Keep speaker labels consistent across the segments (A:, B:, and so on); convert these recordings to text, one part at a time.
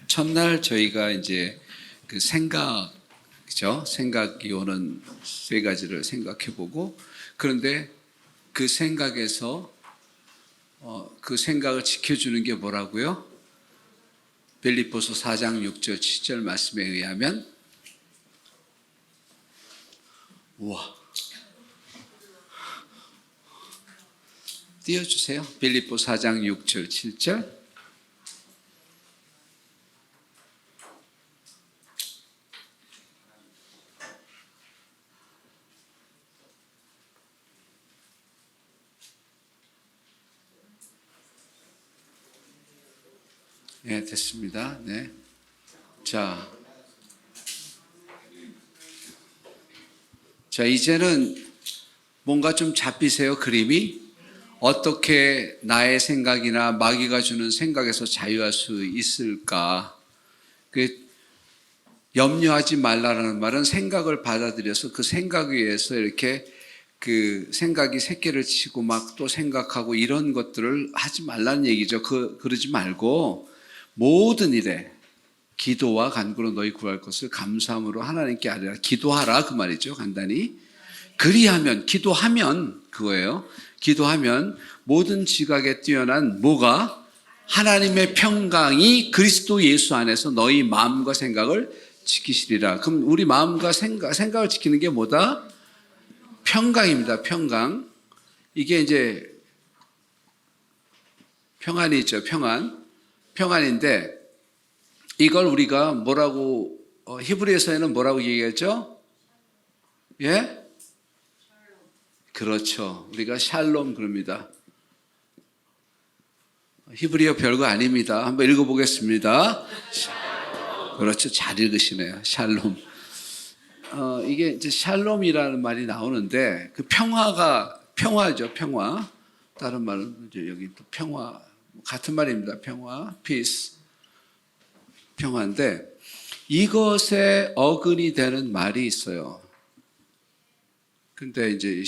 A: 첫날 저희가 이제 그 생각, 그죠? 생각이 오는 세 가지를 생각해 보고, 그런데 그 생각에서 그 생각을 지켜주는 게 뭐라고요? 빌립보서 4장 6절 7절 말씀에 의하면, 우와, 띄워주세요. 빌립보 4장 6절 7절. 네, 됐습니다. 네. 자, 이제는 뭔가 좀 잡히세요, 그림이? 어떻게 나의 생각이나 마귀가 주는 생각에서 자유할 수 있을까? 염려하지 말라라는 말은 생각을 받아들여서 그 생각 위에서 이렇게 그 생각이 새끼를 치고 막 또 생각하고 이런 것들을 하지 말라는 얘기죠. 그러지 말고 모든 일에 기도와 간구로 너희 구할 것을 감사함으로 하나님께 아뢰라. 기도하라 그 말이죠. 간단히. 그리하면, 기도하면 그거예요. 기도하면 모든 지각에 뛰어난 뭐가? 하나님의 평강이 그리스도 예수 안에서 너희 마음과 생각을 지키시리라. 그럼 우리 마음과 생각을 지키는 게 뭐다? 평강입니다. 평강. 이게 이제 평안이 있죠. 평안인데 이걸 우리가 뭐라고 히브리서에는 뭐라고 얘기했죠? 예? 그렇죠. 우리가 샬롬 그럽니다. 히브리어 별거 아닙니다. 한번 읽어보겠습니다. 그렇죠. 잘 읽으시네요. 샬롬. 이게 이제 샬롬이라는 말이 나오는데 그 평화죠. 평화. 다른 말은 이제 여기 또 평화 같은 말입니다. 평화, peace. 평화인데 이것에 어근이 되는 말이 있어요. 근데 이제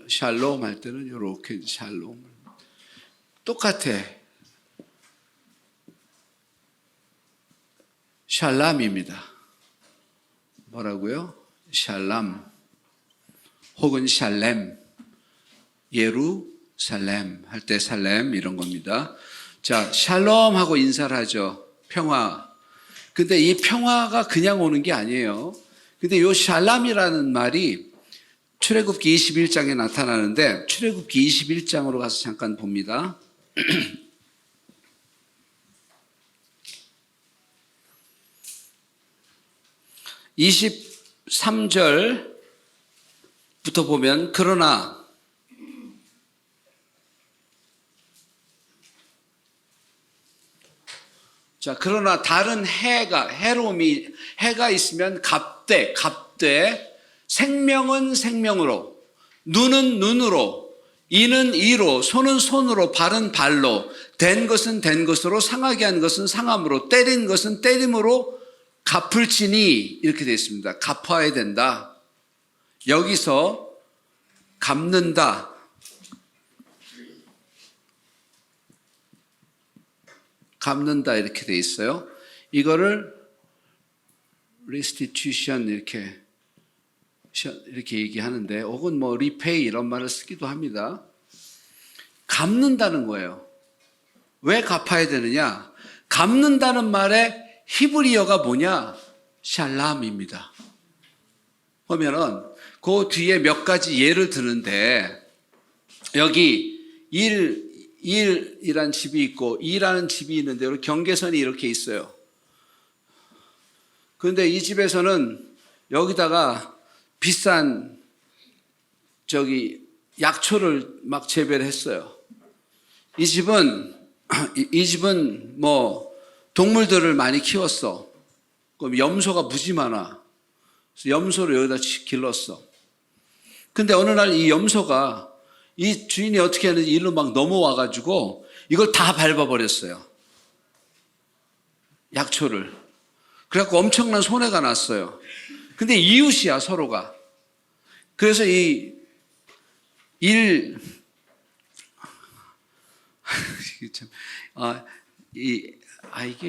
A: 샬롬 할 때는 이렇게 샬롬 똑같아. 샬람입니다. 뭐라고요? 샬람 혹은 샬렘, 예루살렘 할 때 살렘 이런 겁니다. 자, 샬롬 하고 인사를 하죠. 평화. 근데 이 평화가 그냥 오는 게 아니에요. 근데 이 샬람이라는 말이 출애굽기 21장에 나타나는데 출애굽기 21장으로 가서 잠깐 봅니다. 23절부터 보면 그러나 다른 해가 있으면 갑대, 생명은 생명으로, 눈은 눈으로, 이는 이로, 손은 손으로, 발은 발로, 된 것은 된 것으로, 상하게 한 것은 상함으로, 때린 것은 때림으로 갚을 지니 이렇게 되어 있습니다. 갚아야 된다. 여기서 갚는다. 이렇게 되어 있어요. 이거를 restitution 이렇게 얘기하는데 혹은 뭐 repay 이런 말을 쓰기도 합니다. 갚는다는 거예요. 왜 갚아야 되느냐? 갚는다는 말의 히브리어가 뭐냐? 샬람입니다. 보면은 그 뒤에 몇 가지 예를 드는데 여기 일이란 집이 있고 이라는 집이 있는데 여기 경계선이 이렇게 있어요. 그런데 이 집에서는 여기다가 비싼 약초를 막 재배를 했어요. 이 집은 뭐 동물들을 많이 키웠어. 그럼 염소가 무지 많아. 그래서 염소를 여기다 길렀어. 근데 어느 날 이 염소가 이 주인이 어떻게 하는지 일로 막 넘어와가지고 이걸 다 밟아버렸어요. 약초를. 그래갖고 엄청난 손해가 났어요. 근데 이웃이야, 서로가. 그래서 이게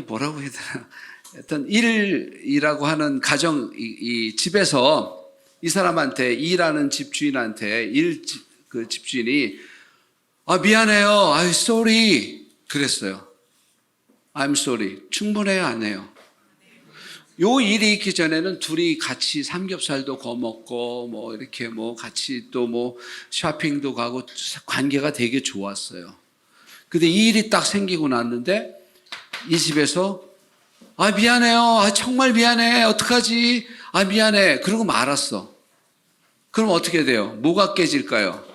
A: 뭐라고 해야 되나. 어떤 일이라고 하는 가정, 이 집에서 이 사람한테, 일하는 집주인한테 그 집주인이 미안해요. I'm sorry. 그랬어요. I'm sorry. 충분해요, 안 해요? 요 일이 있기 전에는 둘이 같이 삼겹살도 구워 먹고 뭐 이렇게 뭐 같이 또 뭐 쇼핑도 가고 관계가 되게 좋았어요. 근데 이 일이 딱 생기고 났는데 이 집에서 미안해요. 정말 미안해. 어떡하지? 미안해. 그러고 말았어. 그럼 어떻게 돼요? 뭐가 깨질까요?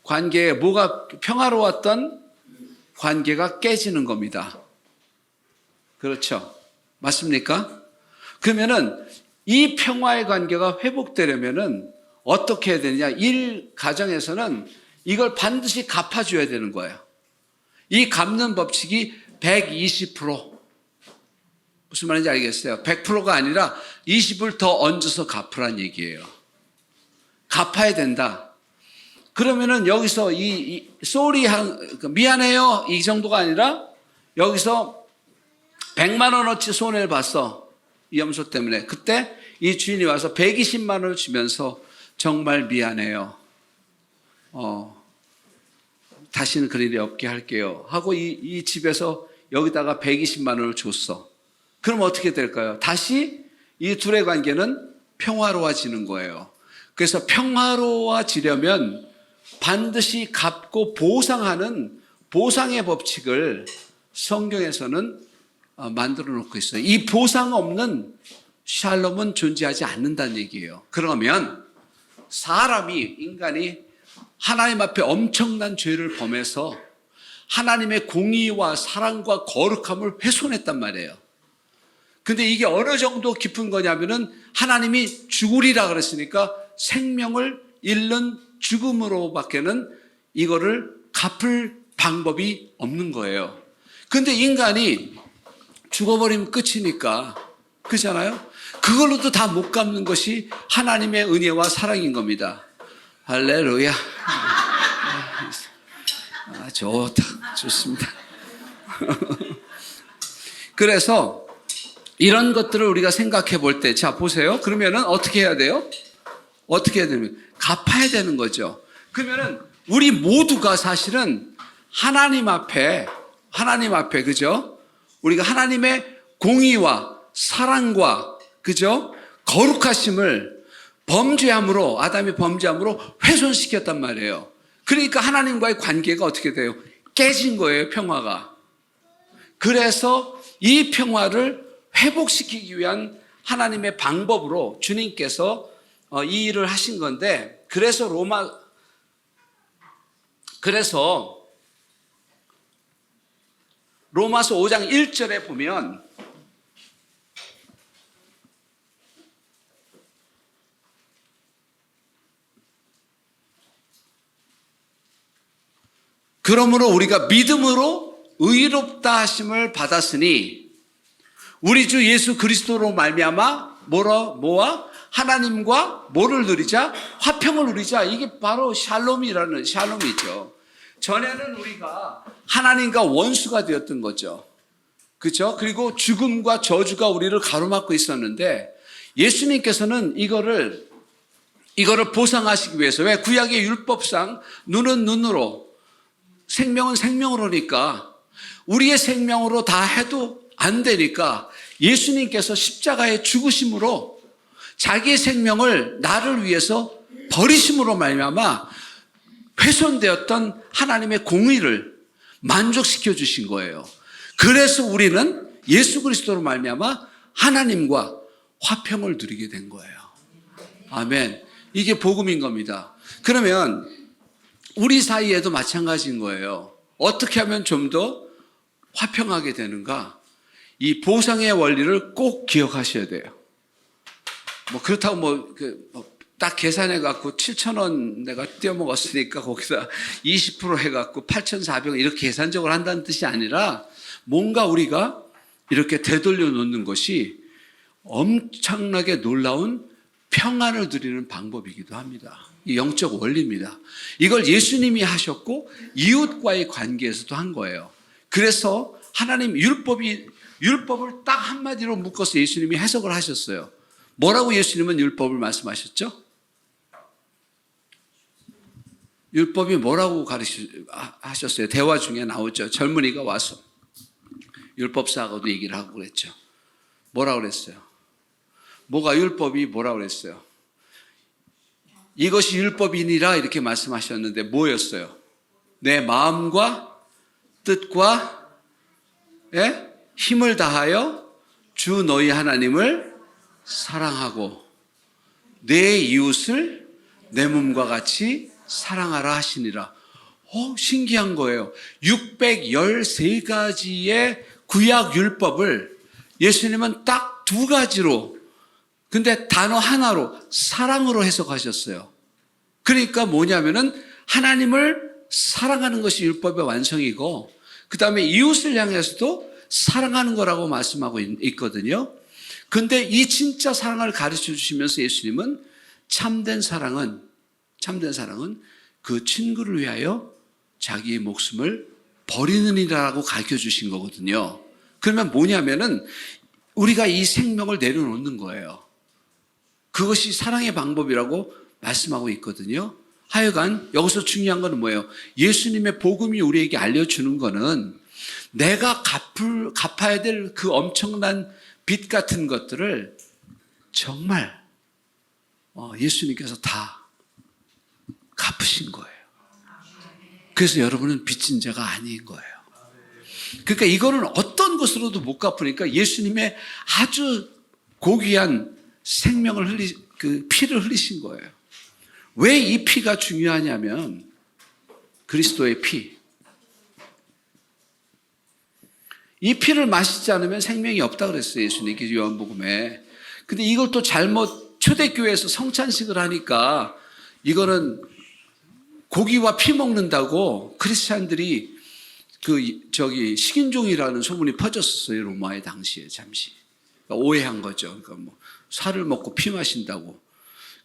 A: 관계에 뭐가 평화로웠던 관계가 깨지는 겁니다. 그렇죠? 맞습니까? 그러면은 이 평화의 관계가 회복되려면은 어떻게 해야 되느냐? 일 가정에서는 이걸 반드시 갚아줘야 되는 거예요. 이 갚는 법칙이 120%. 무슨 말인지 알겠어요? 100%가 아니라 20을 더 얹어서 갚으란 얘기예요. 갚아야 된다. 그러면은 여기서 쏘리 미안해요 이 정도가 아니라 여기서 100만 원어치 손해를 봤어. 이 염소 때문에. 그때 이 주인이 와서 120만 원을 주면서 정말 미안해요. 다시는 그런 일이 없게 할게요. 하고 이 집에서 여기다가 120만 원을 줬어. 그럼 어떻게 될까요? 다시 이 둘의 관계는 평화로워지는 거예요. 그래서 평화로워지려면 반드시 갚고 보상하는 보상의 법칙을 성경에서는 만들어 놓고 있어요. 이 보상 없는 샬롬은 존재하지 않는다는 얘기예요. 그러면 인간이 하나님 앞에 엄청난 죄를 범해서 하나님의 공의와 사랑과 거룩함을 훼손했단 말이에요. 근데 이게 어느 정도 깊은 거냐면은 하나님이 죽으리라 그랬으니까 생명을 잃는 죽음으로밖에는 이거를 갚을 방법이 없는 거예요. 근데 인간이 죽어버리면 끝이니까, 그렇잖아요? 그걸로도 다 못 갚는 것이 하나님의 은혜와 사랑인 겁니다. 할렐루야. 좋다. 좋습니다. 그래서 이런 것들을 우리가 생각해 볼 때, 자, 보세요. 그러면은 어떻게 해야 돼요? 어떻게 해야 되면 갚아야 되는 거죠. 그러면은 우리 모두가 사실은 하나님 앞에, 그죠? 우리가 하나님의 공의와 사랑과, 그죠? 거룩하심을 범죄함으로, 아담이 범죄함으로 훼손시켰단 말이에요. 그러니까 하나님과의 관계가 어떻게 돼요? 깨진 거예요, 평화가. 그래서 이 평화를 회복시키기 위한 하나님의 방법으로 주님께서 이 일을 하신 건데, 그래서 로마서 5장 1절에 보면 그러므로 우리가 믿음으로 의롭다 하심을 받았으니 우리 주 예수 그리스도로 말미암아 뭐와 하나님과 뭐를 누리자? 화평을 누리자. 이게 바로 샬롬이죠. 전에는 우리가 하나님과 원수가 되었던 거죠. 그렇죠? 그리고 죽음과 저주가 우리를 가로막고 있었는데 예수님께서는 이거를 보상하시기 위해서, 왜? 구약의 율법상 눈은 눈으로 생명은 생명으로니까 우리의 생명으로 다 해도 안 되니까 예수님께서 십자가의 죽으심으로 자기의 생명을 나를 위해서 버리심으로 말미암아 훼손되었던 하나님의 공의를 만족시켜 주신 거예요. 그래서 우리는 예수 그리스도로 말미암아 하나님과 화평을 누리게 된 거예요. 아멘. 이게 복음인 겁니다. 그러면 우리 사이에도 마찬가지인 거예요. 어떻게 하면 좀 더 화평하게 되는가? 이 보상의 원리를 꼭 기억하셔야 돼요. 그렇다고 딱 계산해 갖고 7,000원 내가 떼어먹었으니까 거기다 20% 해 갖고 8,400원 이렇게 계산적으로 한다는 뜻이 아니라 뭔가 우리가 이렇게 되돌려 놓는 것이 엄청나게 놀라운 평안을 누리는 방법이기도 합니다. 이 영적 원리입니다. 이걸 예수님이 하셨고 이웃과의 관계에서도 한 거예요. 그래서 하나님 율법이 율법을 딱 한마디로 묶어서 예수님이 해석을 하셨어요. 뭐라고 예수님은 율법을 말씀하셨죠? 율법이 뭐라고 하셨어요? 대화 중에 나오죠. 젊은이가 와서 율법사하고도 얘기를 하고 그랬죠. 뭐라고 그랬어요? 율법이 뭐라고 그랬어요? 이것이 율법이니라 이렇게 말씀하셨는데 뭐였어요? 내 마음과 뜻과 힘을 다하여 주 너희 하나님을 사랑하고 내 이웃을 내 몸과 같이 사랑하라 하시니라. 신기한 거예요. 613가지의 구약 율법을 예수님은 딱 두 가지로, 근데 단어 하나로 사랑으로 해석하셨어요. 그러니까 뭐냐면은 하나님을 사랑하는 것이 율법의 완성이고, 그 다음에 이웃을 향해서도 사랑하는 거라고 말씀하고 있거든요. 근데 이 진짜 사랑을 가르쳐 주시면서 예수님은 참된 사랑은 그 친구를 위하여 자기의 목숨을 버리느니라고 가르쳐 주신 거거든요. 그러면 뭐냐면은 우리가 이 생명을 내려놓는 거예요. 그것이 사랑의 방법이라고 말씀하고 있거든요. 하여간 여기서 중요한 거는 뭐예요? 예수님의 복음이 우리에게 알려주는 거는 내가 갚아야 될 그 엄청난 빚 같은 것들을 정말 예수님께서 다 갚으신 거예요. 그래서 여러분은 빚진 자가 아닌 거예요. 그러니까 이거는 어떤 것으로도 못 갚으니까 예수님의 아주 고귀한 생명을 피를 흘리신 거예요. 왜 이 피가 중요하냐면 그리스도의 피. 이 피를 마시지 않으면 생명이 없다 그랬어요. 예수님께서 요한복음에. 근데 이걸 또 잘못 초대교회에서 성찬식을 하니까 이거는 고기와 피 먹는다고 크리스찬들이 식인종이라는 소문이 퍼졌었어요. 로마의 당시에 잠시. 그러니까 오해한 거죠. 그러니까 살을 먹고 피 마신다고.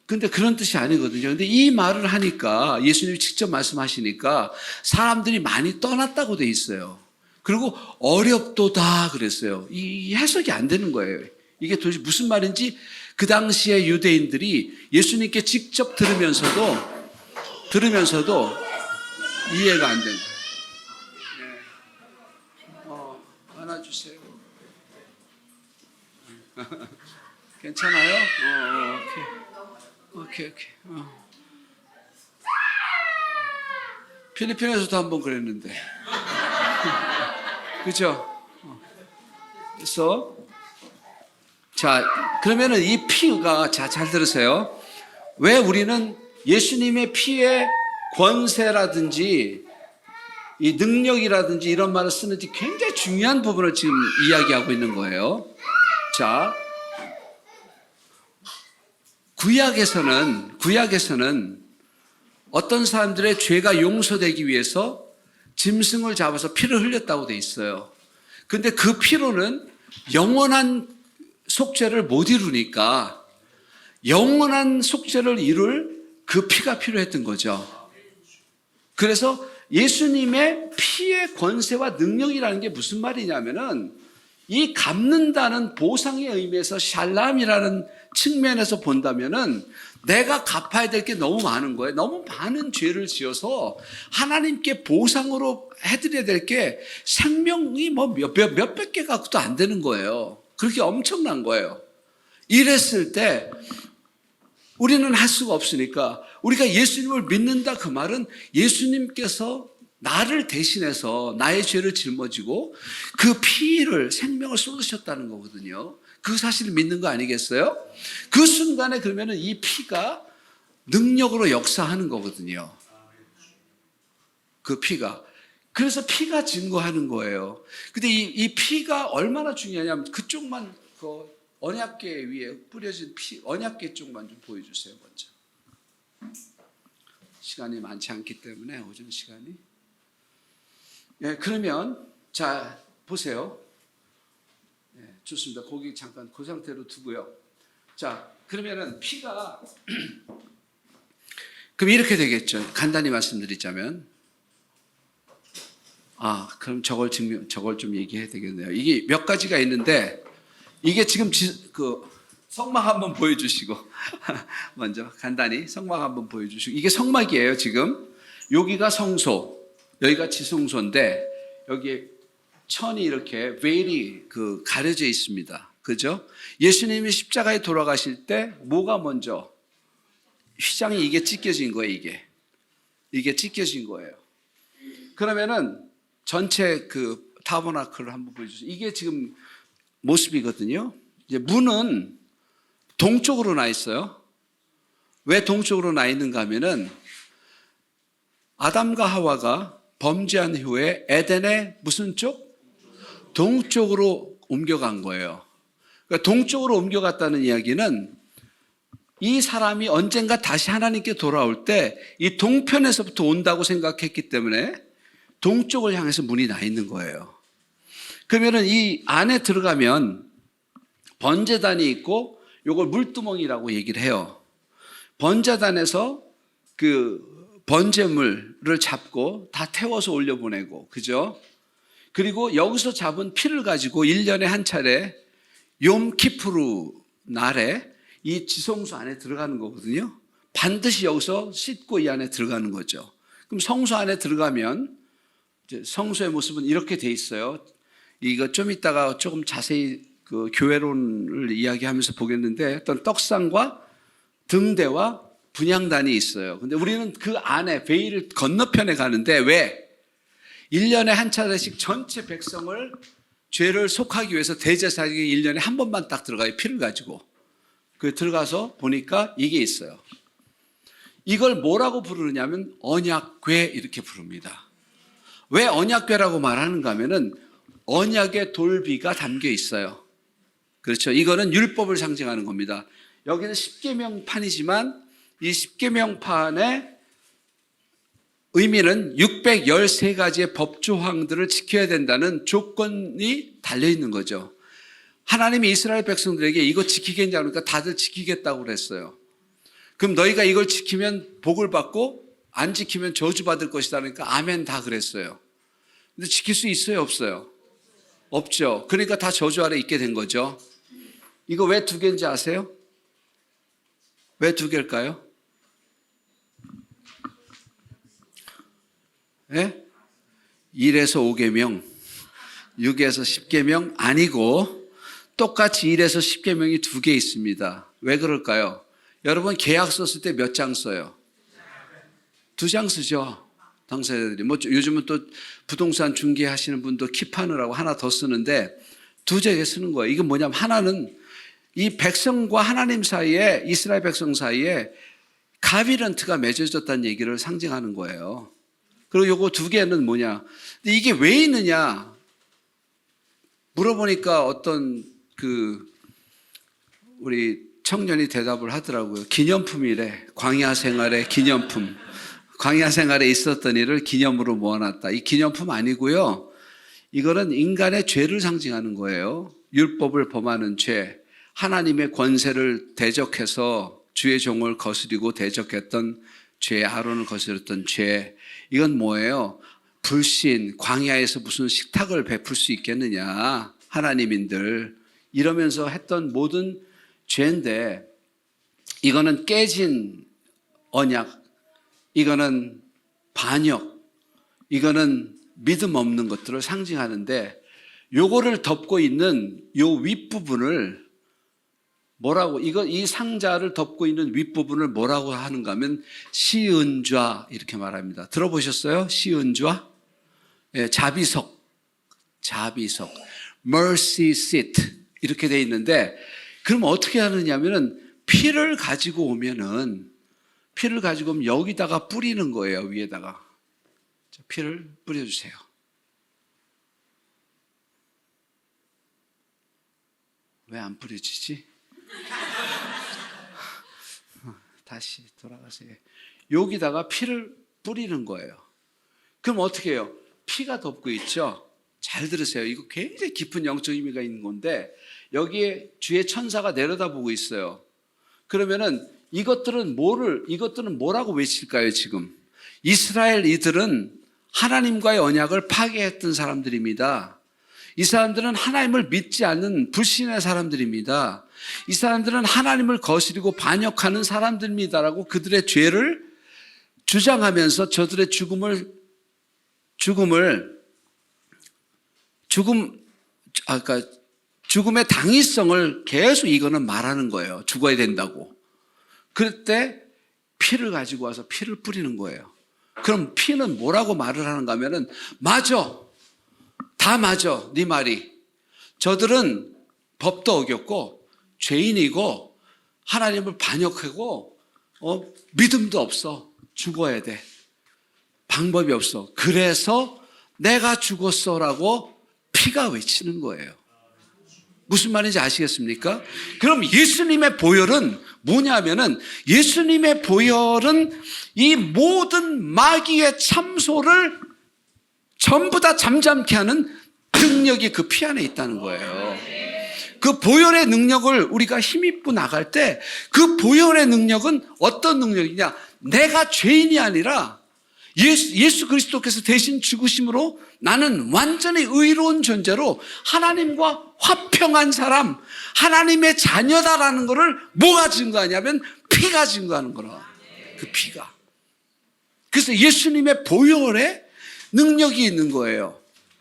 A: 근데 그런 뜻이 아니거든요. 근데 이 말을 하니까 예수님이 직접 말씀하시니까 사람들이 많이 떠났다고 돼 있어요. 그리고 어렵도다 그랬어요. 이 해석이 안 되는 거예요. 이게 도대체 무슨 말인지 그 당시에 유대인들이 예수님께 직접 들으면서도 이해가 안 되는 거예요. 안아주세요. 괜찮아요? 오케이. 필리핀에서도 한번 그랬는데. 그죠? 그래서, 자, 그러면은 이 피가, 잘 들으세요. 왜 우리는 예수님의 피의 권세라든지 이 능력이라든지 이런 말을 쓰는지 굉장히 중요한 부분을 지금 이야기하고 있는 거예요. 자, 구약에서는 어떤 사람들의 죄가 용서되기 위해서 짐승을 잡아서 피를 흘렸다고 돼 있어요. 근데 그 피로는 영원한 속죄를 못 이루니까 영원한 속죄를 이룰 그 피가 필요했던 거죠. 그래서 예수님의 피의 권세와 능력이라는 게 무슨 말이냐면은 이 갚는다는 보상의 의미에서 샬람이라는 측면에서 본다면은 내가 갚아야 될 게 너무 많은 거예요. 너무 많은 죄를 지어서 하나님께 보상으로 해드려야 될 게 생명이 몇백 개 갖고도 안 되는 거예요. 그렇게 엄청난 거예요. 이랬을 때 우리는 할 수가 없으니까 우리가 예수님을 믿는다 그 말은 예수님께서 나를 대신해서 나의 죄를 짊어지고 그 피를 생명을 쏟으셨다는 거거든요. 그 사실을 믿는 거 아니겠어요? 그 순간에 그러면은 이 피가 능력으로 역사하는 거거든요. 그 피가. 그래서 피가 증거하는 거예요. 근데 이 피가 얼마나 중요하냐면 그쪽만 그 언약궤 위에 뿌려진 언약궤 쪽만 좀 보여주세요, 먼저. 시간이 많지 않기 때문에 오전 시간이. 예, 그러면 자 보세요. 예, 좋습니다. 거기 잠깐 그 상태로 두고요. 자, 그러면은 피가 그럼 이렇게 되겠죠. 간단히 말씀드리자면 그럼 저걸 좀 얘기해야 되겠네요. 이게 몇 가지가 있는데, 이게 지금 성막 한번 보여주시고, 먼저 간단히 성막 한번 보여주시고, 이게 성막이에요, 지금. 여기가 성소, 여기가 지성소인데, 여기 천이 이렇게 베일이 가려져 있습니다. 그죠? 예수님이 십자가에 돌아가실 때, 뭐가 먼저? 휘장이 이게 찢겨진 거예요, 이게 찢겨진 거예요. 그러면은, 전체 타버나클을 한번 보여주세요. 이게 지금 모습이거든요. 이제 문은 동쪽으로 나 있어요. 왜 동쪽으로 나 있는가 하면은 아담과 하와가 범죄한 후에 에덴의 무슨 쪽? 동쪽으로 옮겨간 거예요. 그러니까 동쪽으로 옮겨갔다는 이야기는 이 사람이 언젠가 다시 하나님께 돌아올 때 이 동편에서부터 온다고 생각했기 때문에 동쪽을 향해서 문이 나 있는 거예요. 그러면은 이 안에 들어가면 번제단이 있고 요걸 물두멍이라고 얘기를 해요. 번제단에서 번제물을 잡고 다 태워서 올려보내고, 그죠? 그리고 여기서 잡은 피를 가지고 1년에 한 차례 욤키푸르 날에 이 지성소 안에 들어가는 거거든요. 반드시 여기서 씻고 이 안에 들어가는 거죠. 그럼 성소 안에 들어가면 성소의 모습은 이렇게 돼 있어요. 이거 좀 이따가 조금 자세히 교회론을 이야기하면서 보겠는데, 어떤 떡상과 등대와 분향단이 있어요. 근데 우리는 그 안에 베일 건너편에 가는데, 왜? 1년에 한 차례씩 전체 백성을 죄를 속하기 위해서 대제사장이 1년에 한 번만 딱 들어가요. 피를 가지고. 들어가서 보니까 이게 있어요. 이걸 뭐라고 부르느냐면 언약궤 이렇게 부릅니다. 왜 언약궤라고 말하는가 하면은 언약의 돌비가 담겨 있어요. 그렇죠. 이거는 율법을 상징하는 겁니다. 여기는 십계명판이지만 이 십계명판의 의미는 613가지의 법조항들을 지켜야 된다는 조건이 달려있는 거죠. 하나님이 이스라엘 백성들에게 이거 지키겠냐 그러니까 다들 지키겠다고 그랬어요. 그럼 너희가 이걸 지키면 복을 받고 안 지키면 저주받을 것이다 그러니까 아멘 다 그랬어요. 근데 지킬 수 있어요, 없어요? 없죠. 그러니까 다 저주 아래 있게 된 거죠. 이거 왜 2개인지 아세요? 왜 2개일까요? 네? 1에서 5계명, 6에서 10계명 아니고 똑같이 1에서 10계명이 2개 있습니다. 왜 그럴까요? 여러분 계약서 쓸 때 몇 장 써요? 2장 쓰죠. 당사자들이. 요즘은 또 부동산 중개하시는 분도 킵하느라고 하나 더 쓰는데 2개 쓰는 거예요. 이건 뭐냐면 하나는 이 백성과 하나님 사이에, 이스라엘 백성 사이에 가비런트가 맺어졌다는 얘기를 상징하는 거예요. 그리고 요거 2개는 뭐냐? 근데 이게 왜 있느냐? 물어보니까 어떤 우리 청년이 대답을 하더라고요. 기념품이래. 광야 생활의 기념품. 광야 생활에 있었던 일을 기념으로 모아놨다. 이 기념품 아니고요. 이거는 인간의 죄를 상징하는 거예요. 율법을 범하는 죄. 하나님의 권세를 대적해서 주의 종을 거스리고 대적했던 죄, 아론을 거스렸던 죄. 이건 뭐예요? 불신, 광야에서 무슨 식탁을 베풀 수 있겠느냐. 하나님인들. 이러면서 했던 모든 죄인데 이거는 깨진 언약, 이거는 반역, 이거는 믿음 없는 것들을 상징하는데 요거를 덮고 있는 요 윗부분을 뭐라고, 이 상자를 덮고 있는 윗부분을 뭐라고 하는가 하면 시은좌 이렇게 말합니다. 들어보셨어요? 시은좌? 예, 자비석, mercy seat 이렇게 돼 있는데 그럼 어떻게 하느냐면은 피를 가지고 오면 여기다가 뿌리는 거예요. 위에다가. 피를 뿌려주세요. 왜 안 뿌려지지? 다시 돌아가세요. 여기다가 피를 뿌리는 거예요. 그럼 어떻게 해요? 피가 덮고 있죠? 잘 들으세요. 이거 굉장히 깊은 영적 의미가 있는 건데 여기에 주의 천사가 내려다보고 있어요. 그러면은 이것들은 뭐라고 외칠까요, 지금? 이스라엘 이들은 하나님과의 언약을 파괴했던 사람들입니다. 이 사람들은 하나님을 믿지 않는 불신의 사람들입니다. 이 사람들은 하나님을 거스리고 반역하는 사람들입니다라고 그들의 죄를 주장하면서 저들의 죽음의 당위성을 계속 이거는 말하는 거예요. 죽어야 된다고. 그럴 때 피를 가지고 와서 피를 뿌리는 거예요. 그럼 피는 뭐라고 말을 하는가 하면은 맞아. 다 맞아. 네 말이. 저들은 법도 어겼고 죄인이고 하나님을 반역하고 믿음도 없어. 죽어야 돼. 방법이 없어. 그래서 내가 죽었어라고 피가 외치는 거예요. 무슨 말인지 아시겠습니까? 그럼 예수님의 보혈은 뭐냐면은 예수님의 보혈은 이 모든 마귀의 참소를 전부 다 잠잠케 하는 능력이 그 피 안에 있다는 거예요. 그 보혈의 능력을 우리가 힘입고 나갈 때 그 보혈의 능력은 어떤 능력이냐? 내가 죄인이 아니라 예수 그리스도께서 대신 죽으심으로 나는 완전히 의로운 존재로 하나님과 화평한 사람, 하나님의 자녀다라는 것을 뭐가 증거하냐면 피가 증거하는 거라. 그 피가. 그래서 예수님의 보혈에 능력이 있는 거예요.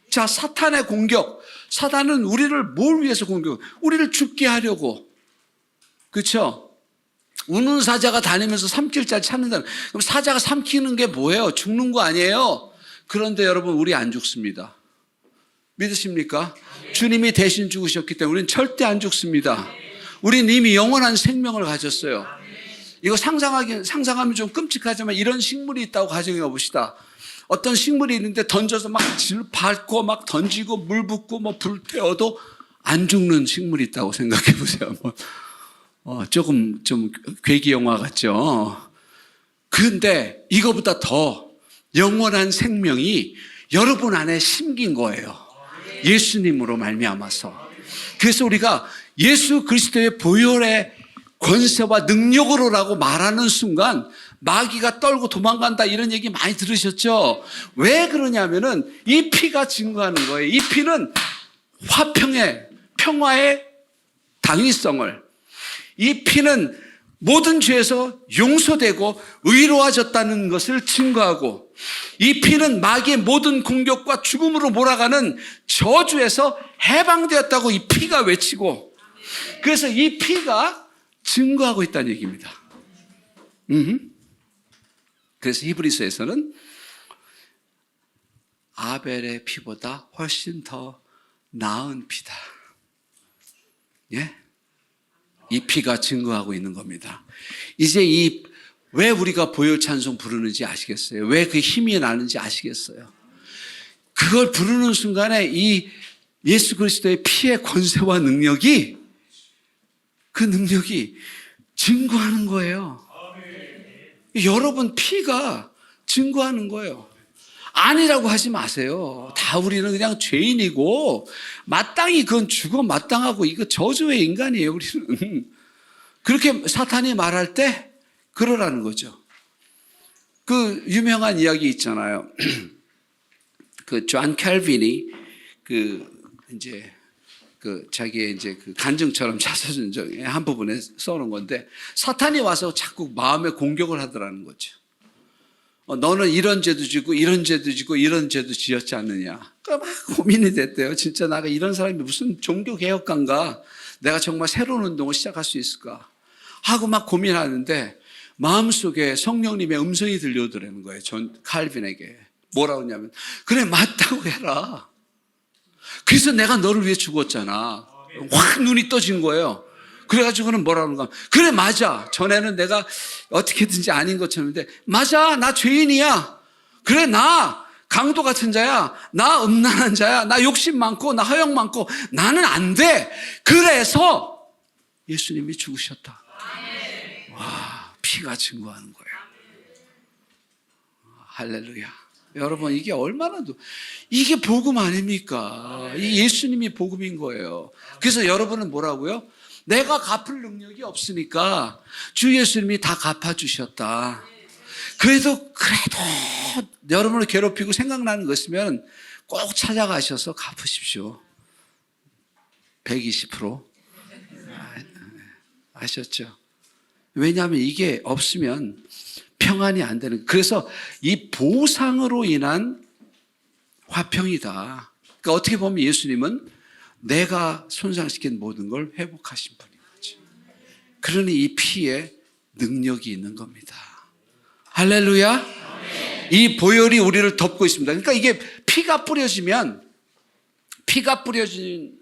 A: 자, 사탄의 공격. 사탄은 우리를 뭘 위해서 공격? 우리를 죽게 하려고. 그렇죠? 우는 사자가 다니면서 삼킬 자 찾는다. 그럼 사자가 삼키는 게 뭐예요? 죽는 거 아니에요? 그런데 여러분, 우리 안 죽습니다. 믿으십니까? 주님이 대신 죽으셨기 때문에 우리는 절대 안 죽습니다. 우린 이미 영원한 생명을 가졌어요. 이거 상상하면 좀 끔찍하지만 이런 식물이 있다고 가정해 봅시다. 어떤 식물이 있는데 던져서 막 밟고 막 던지고 물 붓고 뭐 불 태워도 안 죽는 식물이 있다고 생각해 보세요. 조금 좀 괴기 영화 같죠. 그런데 이거보다 더 영원한 생명이 여러분 안에 심긴 거예요. 예수님으로 말미암아서. 그래서 우리가 예수 그리스도의 보혈의 권세와 능력으로라고 말하는 순간 마귀가 떨고 도망간다 이런 얘기 많이 들으셨죠? 왜 그러냐면은 이 피가 증거하는 거예요. 이 피는 화평의 평화의 당위성을, 이 피는 모든 죄에서 용서되고 의로워졌다는 것을 증거하고, 이 피는 마귀의 모든 공격과 죽음으로 몰아가는 저주에서 해방되었다고 이 피가 외치고, 그래서 이 피가 증거하고 있다는 얘기입니다. 그래서 히브리서에서는 아벨의 피보다 훨씬 더 나은 피다. 예? 이 피가 증거하고 있는 겁니다. 이제 왜 우리가 보혈 찬송 부르는지 아시겠어요? 왜 그 힘이 나는지 아시겠어요? 그걸 부르는 순간에 이 예수 그리스도의 피의 권세와 능력이, 그 능력이 증거하는 거예요. 여러분 피가 증거하는 거예요. 아니라고 하지 마세요. 다 우리는 그냥 죄인이고 마땅히 그건 죽어 마땅하고 이거 저주의 인간이에요. 우리는 그렇게 사탄이 말할 때 그러라는 거죠. 그 유명한 이야기 있잖아요. 그 존 캘빈이 자기의 그 간증처럼 자서전의 한 부분에 써놓은 건데, 사탄이 와서 자꾸 마음에 공격을 하더라는 거죠. 너는 이런 죄도 지고 이런 죄도 지고 이런 죄도 지었지 않느냐. 그러니까 막 고민이 됐대요. 진짜 나가 이런 사람이 무슨 종교개혁가인가? 내가 정말 새로운 운동을 시작할 수 있을까? 하고 막 고민하는데 마음속에 성령님의 음성이 들려오더라는 거예요. 존 칼빈에게. 뭐라고 했냐면, 그래 맞다고 해라. 그래서 내가 너를 위해 죽었잖아. 확 눈이 떠진 거예요. 그래가지고는 뭐라고 하는가. 그래 맞아. 전에는 내가 어떻게든지 아닌 것처럼 했는데 맞아. 나 죄인이야. 그래 나 강도 같은 자야. 나 음란한 자야. 나 욕심 많고 나 허영 많고 나는 안 돼. 그래서 예수님이 죽으셨다. 와, 피가 증거하는 거예요. 할렐루야. 여러분 이게 얼마나 이게 복음 아닙니까? 이 예수님이 복음인 거예요. 그래서 여러분은 뭐라고요? 내가 갚을 능력이 없으니까 주 예수님이 다 갚아주셨다. 그래도 여러분을 괴롭히고 생각나는 거 있으면 꼭 찾아가셔서 갚으십시오. 120%. 아셨죠? 왜냐하면 이게 없으면 평안이 안 되는. 그래서 이 보상으로 인한 화평이다. 그러니까 어떻게 보면 예수님은 내가 손상시킨 모든 걸 회복하신 분인 거지. 그러니 이 피에 능력이 있는 겁니다. 할렐루야. 이 보혈이 우리를 덮고 있습니다. 그러니까 이게 피가 뿌려진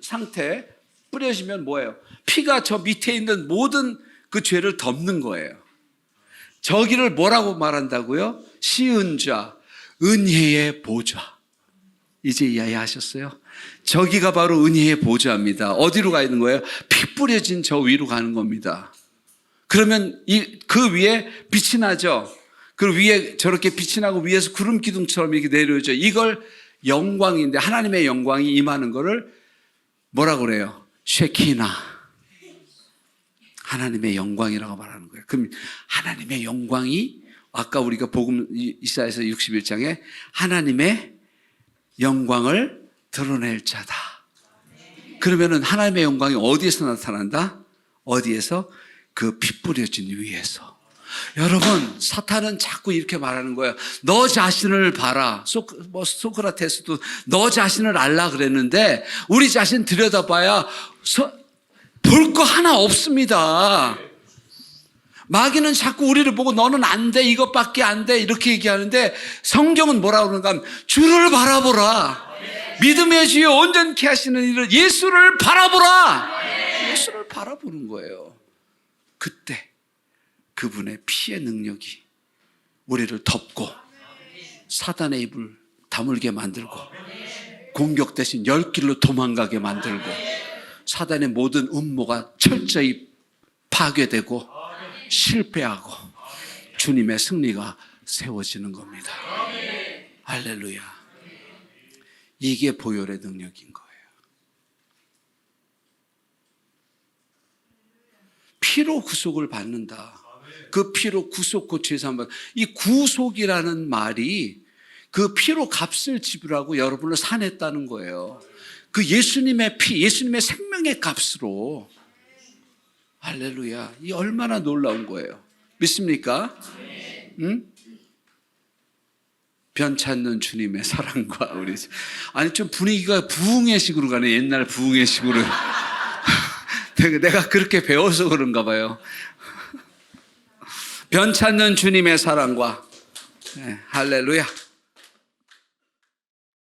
A: 상태, 뿌려지면 뭐예요? 피가 저 밑에 있는 모든 그 죄를 덮는 거예요. 저기를 뭐라고 말한다고요? 시은좌, 은혜의 보좌. 이제 이해하셨어요? 저기가 바로 은혜의 보좌입니다. 어디로 가 있는 거예요? 피 뿌려진 저 위로 가는 겁니다. 그러면 그 위에 빛이 나죠? 그 위에 저렇게 빛이 나고 위에서 구름 기둥처럼 이렇게 내려오죠. 이걸 영광인데 하나님의 영광이 임하는 거를 뭐라고 그래요? 쉐키나. 하나님의 영광이라고 말하는 거예요. 그럼 하나님의 영광이 아까 우리가 복음 이사야서 61장에 하나님의 영광을 드러낼 자다. 그러면은 하나님의 영광이 어디에서 나타난다? 어디에서? 그 피 뿌려진 위에서. 여러분, 사탄은 자꾸 이렇게 말하는 거예요. 너 자신을 봐라. 소크라테스도 너 자신을 알라 그랬는데 우리 자신 들여다봐야 볼 거 하나 없습니다. 마귀는 자꾸 우리를 보고 너는 안 돼, 이것밖에 안 돼 이렇게 얘기하는데 성경은 뭐라고 그러는가 하면 주를 바라보라. 믿음의 주에 온전케 하시는 이를 예수를 바라보라. 예수를 바라보는 거예요. 그때 그분의 피의 능력이 우리를 덮고 사단의 입을 다물게 만들고 공격 대신 10길로 도망가게 만들고 사단의 모든 음모가 철저히 파괴되고 실패하고 주님의 승리가 세워지는 겁니다. 할렐루야. 이게 보혈의 능력인 거예요. 피로 구속을 받는다. 그 피로 구속고 죄사함받는다. 이 구속이라는 말이 그 피로 값을 지불하고 여러분을 사냈다는 거예요. 그 예수님의 피, 예수님의 생명의 값으로. 할렐루야. 이 얼마나 놀라운 거예요. 믿습니까? 응? 변찮는 주님의 사랑과 우리. 아니, 좀 분위기가 부흥회식으로 가네. 옛날 부흥회식으로. 내가 그렇게 배워서 그런가 봐요. 변찮는 주님의 사랑과. 네, 할렐루야.